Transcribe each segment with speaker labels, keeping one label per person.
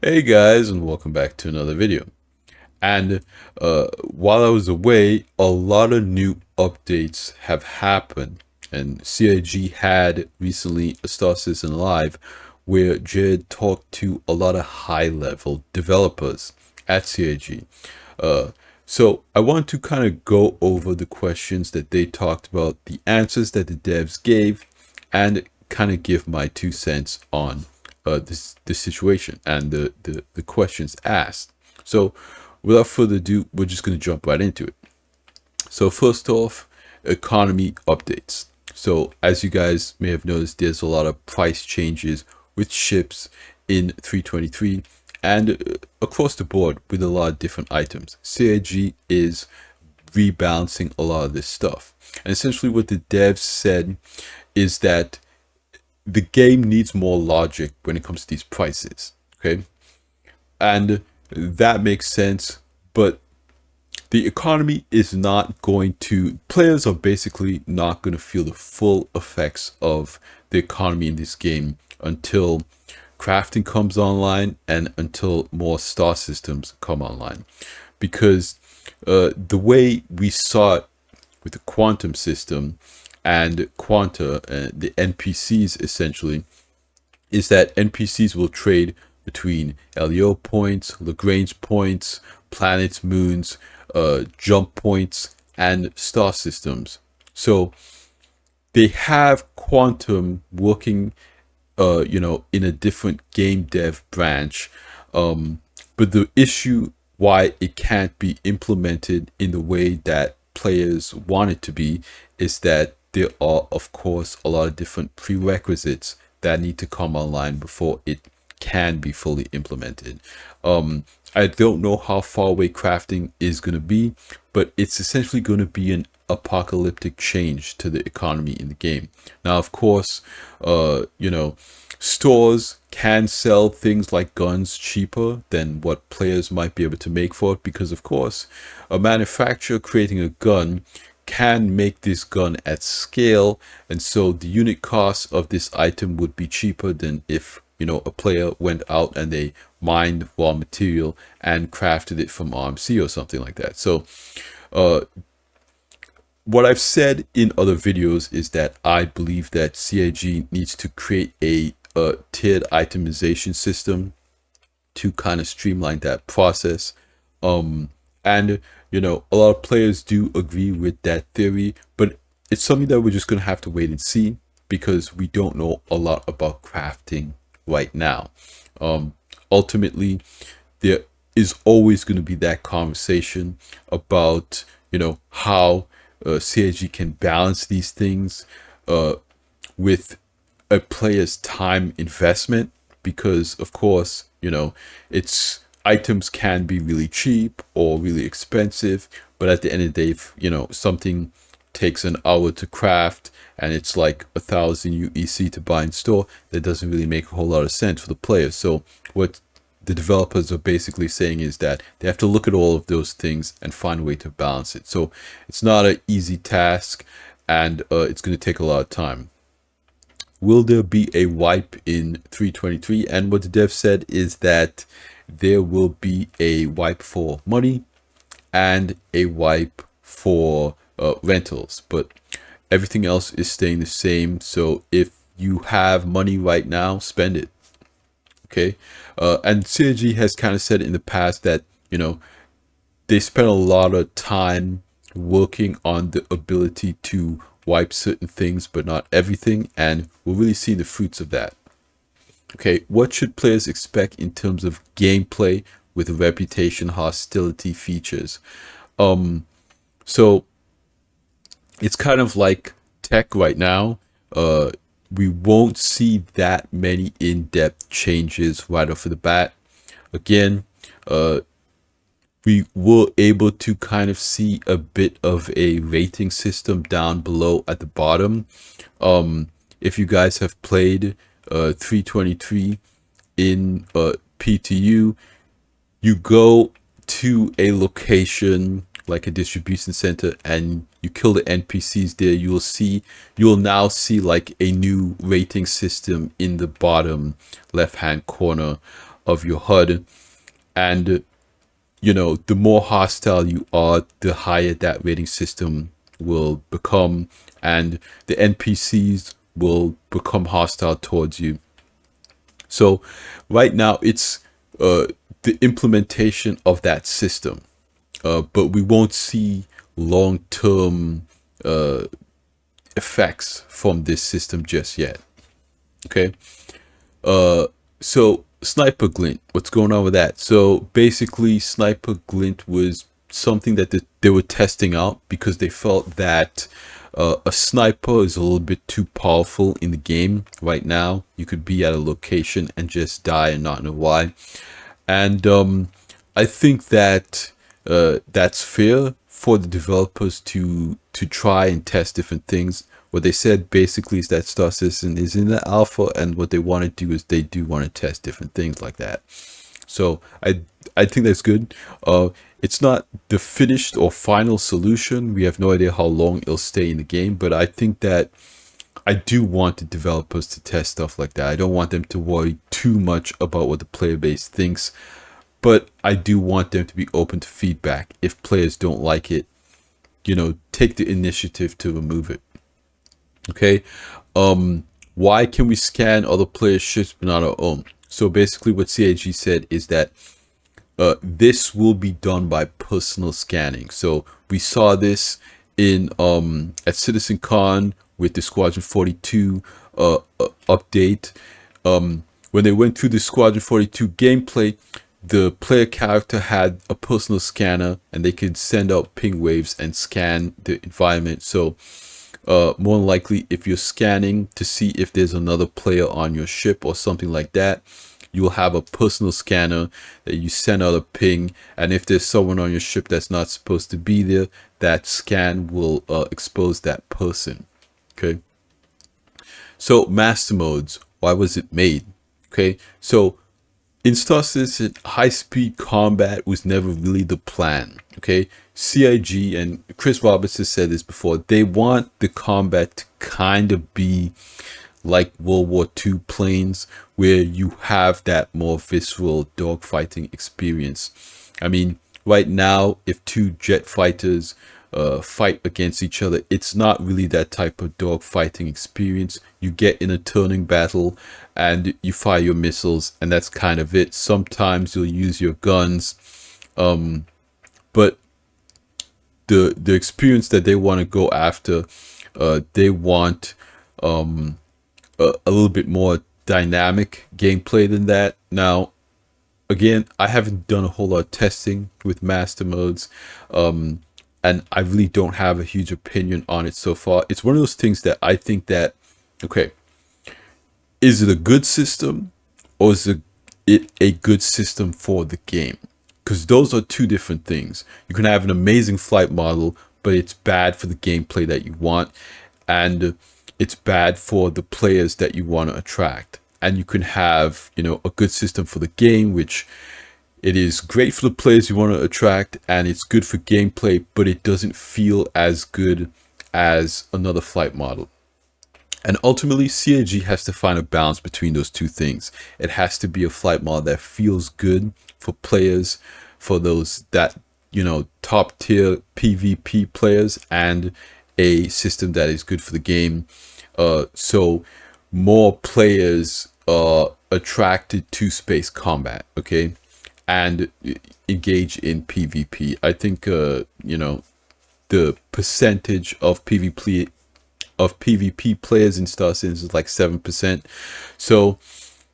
Speaker 1: Hey guys, and welcome back to another video. And while I was away, a lot of new updates have happened. And CIG had recently a Star Citizen Live where Jed talked to a lot of high-level developers at CIG. Uh, so I want to kind of go over the questions that they talked about, the answers that the devs gave, and kind of give my 2 cents on this situation and the questions asked. So without further ado, we're just going to jump right into it. So first off, economy updates. So as you guys may have noticed, there's a lot of price changes with ships in 323 and across the board with a lot of different items. CIG is rebalancing a lot of this stuff. And essentially what the devs said is that the game needs more logic when it comes to these prices. Okay. And that makes sense, but the economy is not going to, players are basically not going to feel the full effects of the economy in this game until crafting comes online and until more star systems come online. Because the way we saw it with the quantum system and quanta, the NPCs essentially, is that NPCs will trade between LEO points, Lagrange points, planets, moons, jump points, and star systems. So they have quantum working, in a different game dev branch. But the issue why it can't be implemented in the way that players want it to be is that there are, of course, a lot of different prerequisites that need to come online before it can be fully implemented. I don't know how far away crafting is going to be, but it's essentially going to be an apocalyptic change to the economy in the game. Now, of course, stores can sell things like guns cheaper than what players might be able to make for it because, of course, a manufacturer creating a gun can make this gun at scale, and so the unit cost of this item would be cheaper than if a player went out and they mined raw material and crafted it from RMC or something like that. So what I've said in other videos is that I believe that CIG needs to create a tiered itemization system to kind of streamline that process. And a lot of players do agree with that theory, but it's something that we're just going to have to wait and see because we don't know a lot about crafting right now. Ultimately, there is always going to be that conversation about how CIG can balance these things with a player's time investment, because of course it's items can be really cheap or really expensive, but at the end of the day, if something takes an hour to craft and it's like 1,000 UEC to buy in store, that doesn't really make a whole lot of sense for the player. So what the developers are basically saying is that they have to look at all of those things and find a way to balance it. So it's not an easy task, and it's going to take a lot of time. Will there be a wipe in 323? And what the dev said is that there will be a wipe for money and a wipe for rentals, but everything else is staying the same. So if you have money right now, spend it. Okay. And CIG has kind of said in the past that they spent a lot of time working on the ability to wipe certain things but not everything, and we're really seeing the fruits of that. Okay, what should players expect in terms of gameplay with reputation hostility features? So it's kind of like tech right now. We won't see that many in-depth changes right off the bat. Again, we were able to kind of see a bit of a rating system down below at the bottom. If you guys have played 323 in PTU, you go to a location like a distribution center and you kill the NPCs there, you'll now see like a new rating system in the bottom left hand corner. of your HUD. And you know, the more hostile you are, the higher that rating system will become, and the NPCs will become hostile towards you. So right now it's the implementation of that system, but we won't see long-term effects from this system just yet. Okay. So sniper glint, what's going on with that? So basically sniper glint was something that they were testing out because they felt that a sniper is a little bit too powerful in the game right now. You could be at a location and just die and not know why. And I think that that's fair for the developers to try and test different things. What they said basically is that Star Citizen is in the alpha, and what they want to do is they do want to test different things like that. So I think that's good. It's not the finished or final solution. We have no idea how long it'll stay in the game, but I think that I do want the developers to test stuff like that. I don't want them to worry too much about what the player base thinks, but I do want them to be open to feedback. If players don't like it, you know, take the initiative to remove it. Okay. Why can we scan other players' ships but not our own? So basically what CAG said is that this will be done by personal scanning. So we saw this in at CitizenCon with the Squadron 42 update. When they went through the Squadron 42 gameplay, the player character had a personal scanner, and they could send out ping waves and scan the environment. So more than likely, if you're scanning to see if there's another player on your ship or something like that, you'll have a personal scanner that you send out a ping, and if there's someone on your ship that's not supposed to be there, that scan will expose that person. Okay. So master modes, why was it made? Okay. So in Star Citizen, high-speed combat was never really the plan. Okay. CIG and Chris Roberts has said this before. They want the combat to kind of be like World War II planes, where you have that more visceral dogfighting experience. I mean, right now, if two jet fighters fight against each other, it's not really that type of dogfighting experience. You get in a turning battle and you fire your missiles, and that's kind of it. Sometimes you'll use your guns, but the experience that they want to go after, they want a little bit more dynamic gameplay than that. Now, again, I haven't done a whole lot of testing with master modes, and I really don't have a huge opinion on it so far. It's one of those things that I think that, okay, is it a good system, or is it a good system for the game? Because those are two different things. You can have an amazing flight model, but it's bad for the gameplay that you want, and it's bad for the players that you want to attract. And you can have, you know, a good system for the game, which it is great for the players you want to attract, and it's good for gameplay, but it doesn't feel as good as another flight model. And ultimately, CAG has to find a balance between those two things. It has to be a flight model that feels good for players, for those that, you know, top tier PvP players, and a system that is good for the game. So more players are attracted to space combat, okay, and engage in PvP. I think, you know, the percentage of PvP players in Star Citizen is like 7%. So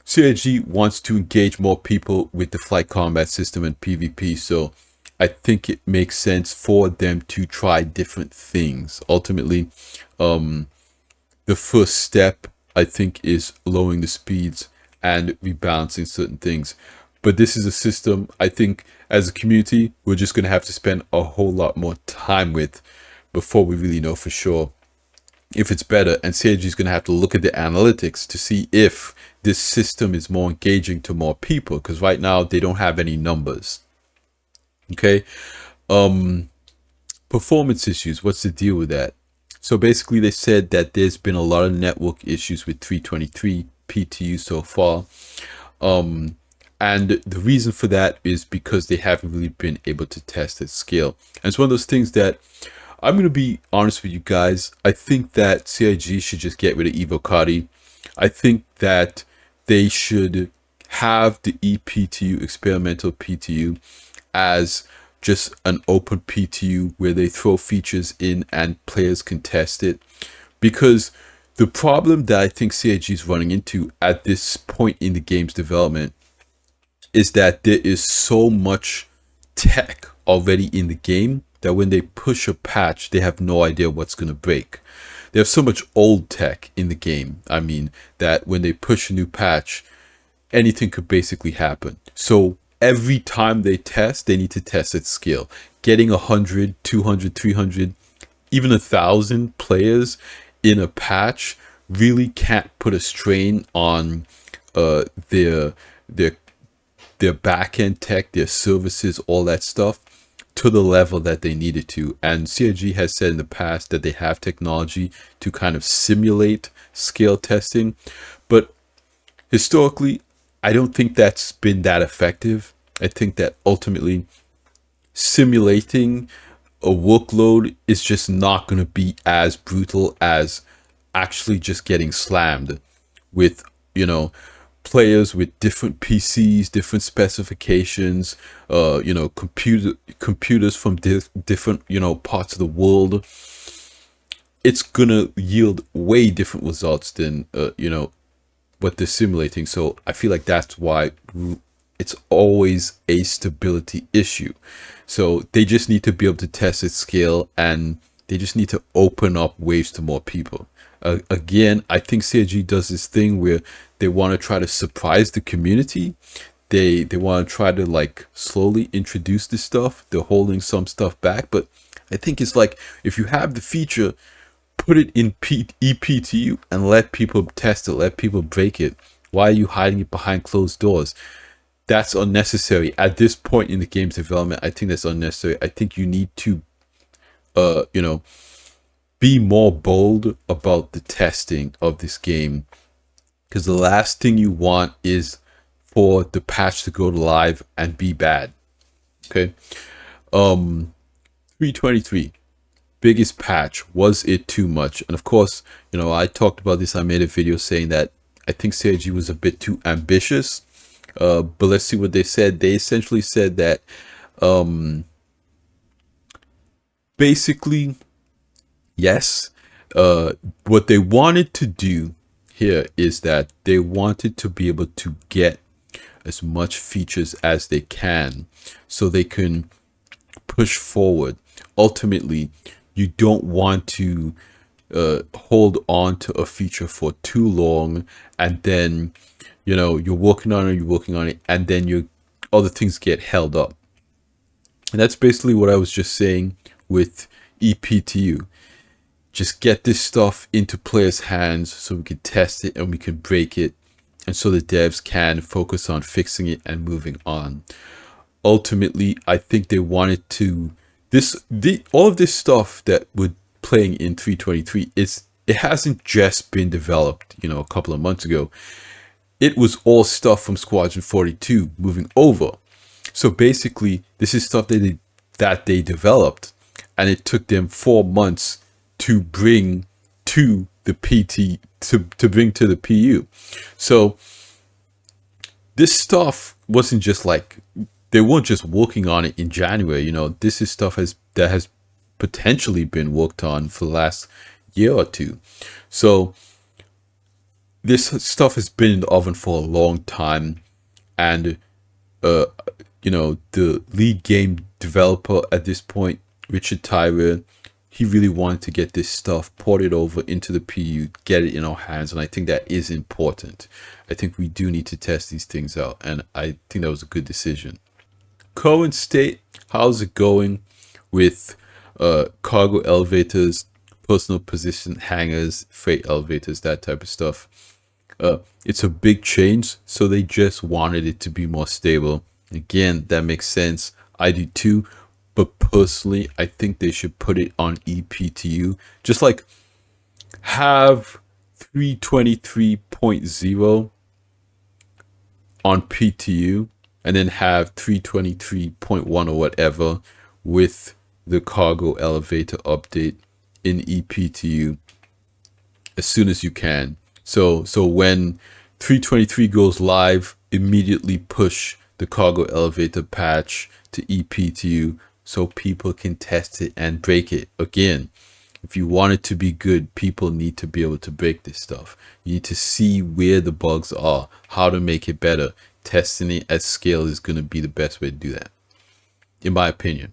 Speaker 1: CIG wants to engage more people with the flight combat system and PvP. So I think it makes sense for them to try different things. Ultimately, the first step, I think, is lowering the speeds and rebalancing certain things. But this is a system, I think, as a community, we're just going to have to spend a whole lot more time with before we really know for sure if it's better. And CIG is going to have to look at the analytics to see if this system is more engaging to more people, because right now they don't have any numbers. Okay. Performance issues, what's the deal with that? So basically they said that there's been a lot of network issues with 323 PTU so far, And the reason for that is because they haven't really been able to test at scale. And it's one of those things that I'm going to be honest with you guys. I think that CIG should just get rid of Evocati. I think that they should have the ePTU, experimental PTU, as just an open PTU where they throw features in and players can test it. Because the problem that I think CIG is running into at this point in the game's development is that there is so much tech already in the game that when they push a patch, they have no idea what's going to break. They have so much old tech in the game, I mean, that when they push a new patch, anything could basically happen. So every time they test, they need to test at scale. Getting 100, 200, 300, even 1,000 players in a patch really can't put a strain on their back-end tech, their services, all that stuff, to the level that they needed to. And CIG has said in the past that they have technology to kind of simulate scale testing, but historically, I don't think that's been that effective. I think that ultimately simulating a workload is just not going to be as brutal as actually just getting slammed with, you know, players with different PCs, different specifications, you know, computers from different, you know, parts of the world. It's gonna yield way different results than, you know, what they're simulating. So I feel like that's why it's always a stability issue. So they just need to be able to test at scale, and they just need to open up waves to more people. Again, I think CIG does this thing where they want to try to surprise the community. They want to try to like slowly introduce this stuff. They're holding some stuff back, but I think it's like, if you have the feature, put it in ePTU and let people test it, let people break it. Why are you hiding it behind closed doors? That's unnecessary at this point in the game's development. I think that's unnecessary. I think you need to, you know, be more bold about the testing of this game, because the last thing you want is for the patch to go live and be bad. Okay. 323. Biggest patch. Was it too much? And of course, you know, I talked about this. I made a video saying that I think CIG was a bit too ambitious. But let's see what they said. They essentially said that basically, yes, what they wanted to do here is that they wanted to be able to get as much features as they can so they can push forward. Ultimately, you don't want to hold on to a feature for too long, and then, you know, you're working on it, and then your other things get held up. And that's basically what I was just saying with ePTU. Just get this stuff into players' hands so we can test it and we can break it, and so the devs can focus on fixing it and moving on. Ultimately, I think they wanted to all of this stuff that we're playing in 323, it hasn't just been developed, you know, a couple of months ago. It was all stuff from Squadron 42 moving over. So basically, this is stuff that they developed, and it took them 4 months to bring to the PT to bring to the PU. So this stuff wasn't just like, they weren't just working on it in January. You know, this is stuff that has potentially been worked on for the last year or two. So this stuff has been in the oven for a long time, and you know, the lead game developer at this point, Richard Tyrer, he really wanted to get this stuff ported over into the PU, get it in our hands, and I think that is important. I think we do need to test these things out, and I think that was a good decision. Current state, how's it going with cargo elevators, personal position hangars, freight elevators, that type of stuff? It's a big change, so they just wanted it to be more stable. Again, that makes sense. I do too, but personally, I think they should put it on ePTU. Just like have 323.0 on PTU and then have 323.1 or whatever with the cargo elevator update in ePTU as soon as you can. So when 323 goes live, immediately push the cargo elevator patch to ePTU so people can test it and break it. Again, if you want it to be good, people need to be able to break this stuff. You need to see where the bugs are, how to make it better. Testing it at scale is going to be the best way to do that, in my opinion.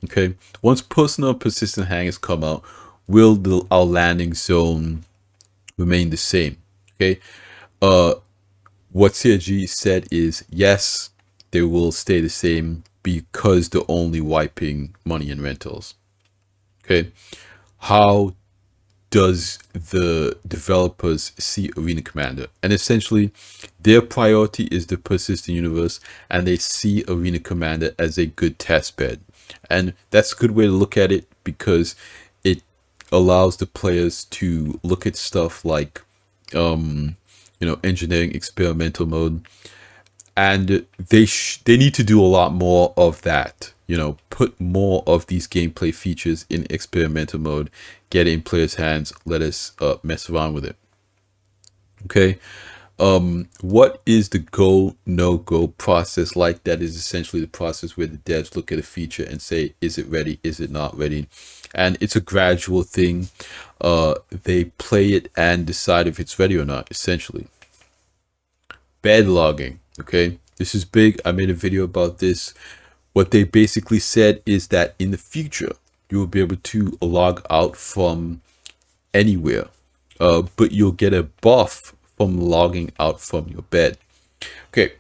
Speaker 1: Okay, once personal persistent hangers come out, will our landing zone remain the same? Okay, what CIG said is yes, they will stay the same because they're only wiping money and rentals. Okay, how does the developers see Arena Commander? And essentially, their priority is the persistent universe, and they see Arena Commander as a good test bed. And that's a good way to look at it because it allows the players to look at stuff like, engineering experimental mode, and they need to do a lot more of that. Put more of these gameplay features in experimental mode, get it in players' hands, let us mess around with it. Okay, what is the go no go process like? That is essentially the process where the devs look at a feature and say, is it ready, is it not ready? And it's a gradual thing. They play it and decide if it's ready or not, essentially. Bed logging. Okay, this is big. I made a video about this. What they basically said is that in the future you will be able to log out from anywhere, but you'll get a buff from logging out from your bed. Okay,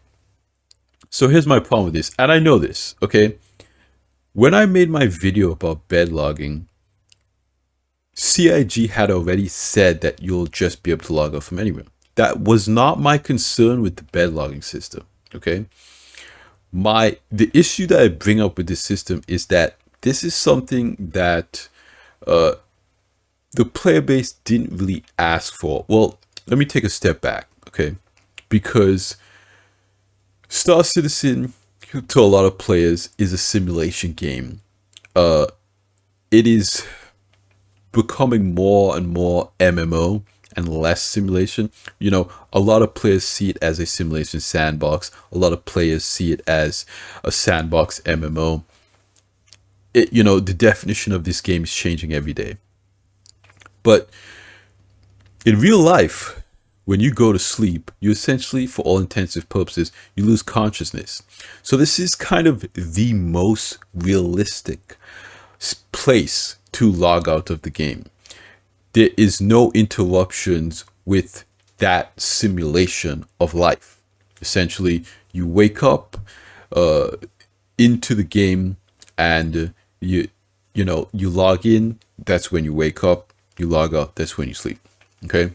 Speaker 1: so here's my problem with this, and I know this. Okay, when I made my video about bed logging, CIG had already said that you'll just be able to log out from anywhere. That was not my concern with the bed logging system. Okay, the issue that I bring up with this system is that this is something that the player base didn't really ask for. Well, let me take a step back, okay? Because Star Citizen, to a lot of players, is a simulation game. It is becoming more and more MMO and less simulation. A lot of players see it as a simulation sandbox. A lot of players see it as a sandbox MMO. The definition of this game is changing every day. But in real life, when you go to sleep, you essentially, for all intensive purposes, you lose consciousness. So this is kind of the most realistic place to log out of the game. There is no interruptions with that simulation of life. Essentially, you wake up into the game and you log in. That's when you wake up. You log out. That's when you sleep. Okay.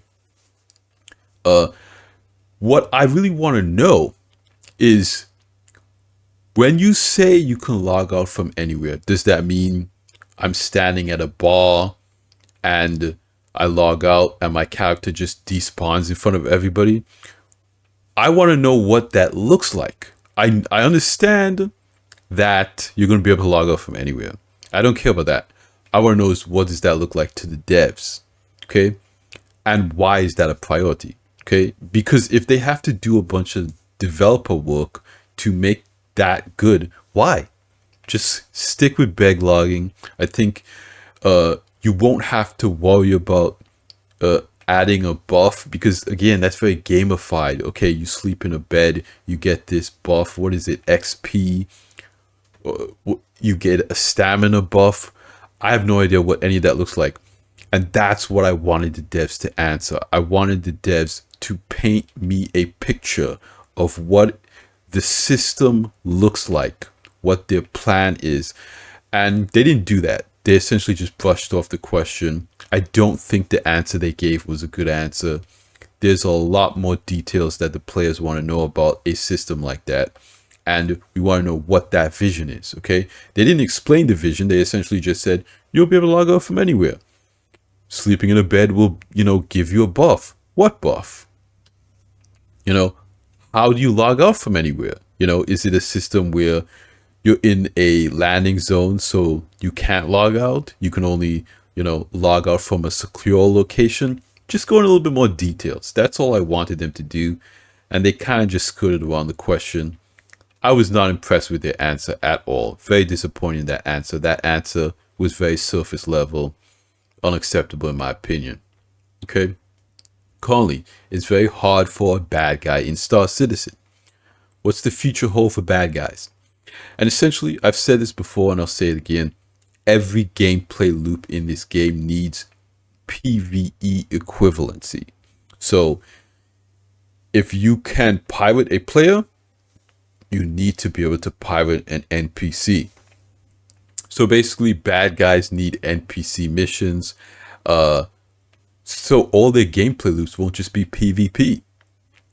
Speaker 1: What I really want to know is, when you say you can log out from anywhere, does that mean I'm standing at a bar and I log out and my character just despawns in front of everybody? I want to know what that looks like. I understand that you're going to be able to log out from anywhere. I don't care about that. I want to know is, what does that look like to the devs? Okay. And why is that a priority? Okay. Because if they have to do a bunch of developer work to make that good, why? Just stick with bed logging. I think you won't have to worry about adding a buff, because again, that's very gamified. Okay, you sleep in a bed, you get this buff. What is it? XP. You get a stamina buff. I have no idea what any of that looks like. And that's what I wanted the devs to answer. I wanted the devs to paint me a picture of what the system looks like, what their plan is. And they didn't do that. They essentially just brushed off the question. I don't think the answer they gave was a good answer. There's a lot more details that the players want to know about a system like that. And we want to know what that vision is, okay? They didn't explain the vision. They essentially just said, you'll be able to log out from anywhere. Sleeping in a bed will, give you a buff. What buff? how do you log out from anywhere? You know, is it a system where you're in a landing zone so you can't log out? You can only, you know, log out from a secure location? Just go in a little bit more details. That's all I wanted them to do. And they kind of just skirted around the question. I was not impressed with their answer at all. Very disappointing, that answer. That answer was very surface level, unacceptable in my opinion. Okay? Currently, it's very hard for a bad guy in Star Citizen. What's the future hold for bad guys? And essentially, I've said this before and I'll say it again. Every gameplay loop in this game needs PvE equivalency. So, if you can pirate a player, you need to be able to pirate an NPC. So basically, bad guys need NPC missions. So all their gameplay loops won't just be PvP.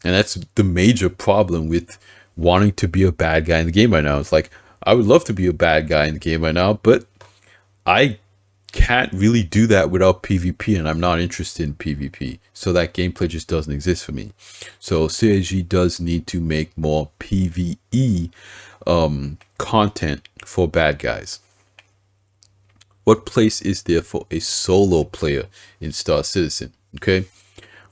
Speaker 1: And that's the major problem with wanting to be a bad guy in the game right now. It's like, I would love to be a bad guy in the game right now, but I can't really do that without PvP, and I'm not interested in PvP. So that gameplay just doesn't exist for me. So CAG does need to make more PvE content for bad guys. What place is there for a solo player in Star Citizen? Okay,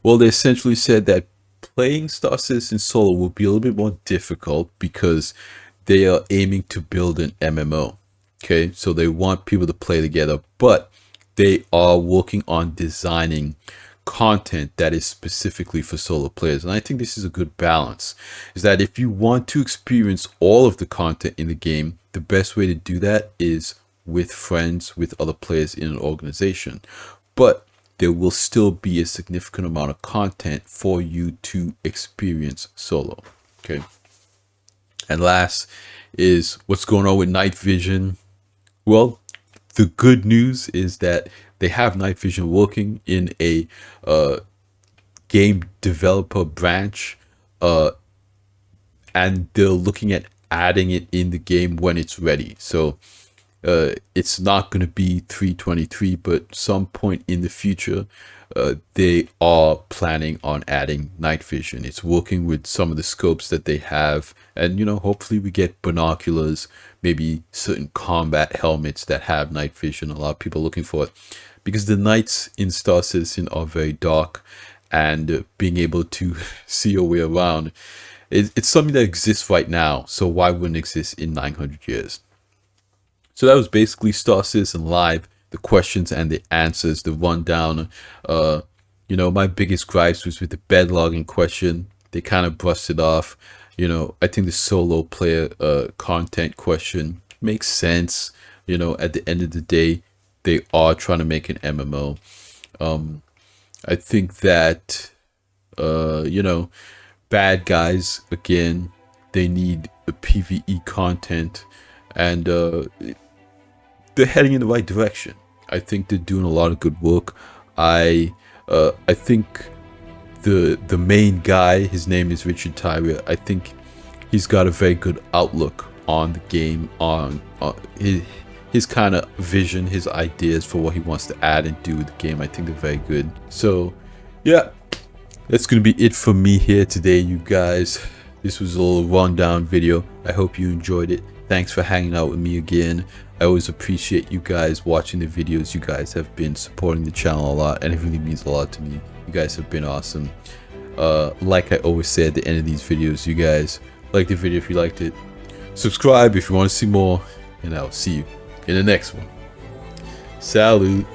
Speaker 1: well, they essentially said that playing Star Citizen solo will be a little bit more difficult because they are aiming to build an MMO. Okay, so they want people to play together, but they are working on designing content that is specifically for solo players. And I think this is a good balance, is that if you want to experience all of the content in the game, the best way to do that is with friends, with other players in an organization. But there will still be a significant amount of content for you to experience solo. Okay. And last is what's going on with night vision. Well, the good news is that they have night vision working in a game developer branch, and they're looking at adding it in the game when it's ready. So it's not going to be 323, but some point in the future, they are planning on adding night vision. It's working with some of the scopes that they have, and you know, hopefully we get binoculars, maybe certain combat helmets that have night vision. A lot of people are looking for it because the nights in Star Citizen are very dark, and being able to see your way around, it's something that exists right now. So why wouldn't it exist in 900 years? So that was basically Star Citizen Live, the questions and the answers, the rundown. You know, my biggest gripes was with the bed logging question. They kind of brushed it off. You know, I think the solo player content question makes sense. You know, at the end of the day, they are trying to make an MMO. I think that, you know, bad guys, again, they need a PvE content, and they're heading in the right direction. I think they're doing a lot of good work. I think the main guy, his name is Richard Tyria. I think he's got a very good outlook on the game, on his kind of vision, his ideas for what he wants to add and do with the game. I think they're very good. So yeah, that's gonna be it for me here today, you guys. This was a little rundown video. I hope you enjoyed it. Thanks for hanging out with me again. I always appreciate you guys watching the videos. You guys have been supporting the channel a lot, and it really means a lot to me. You guys have been awesome. Like I always say at the end of these videos, you guys like the video if you liked it. Subscribe if you want to see more, and I'll see you in the next one. Salute.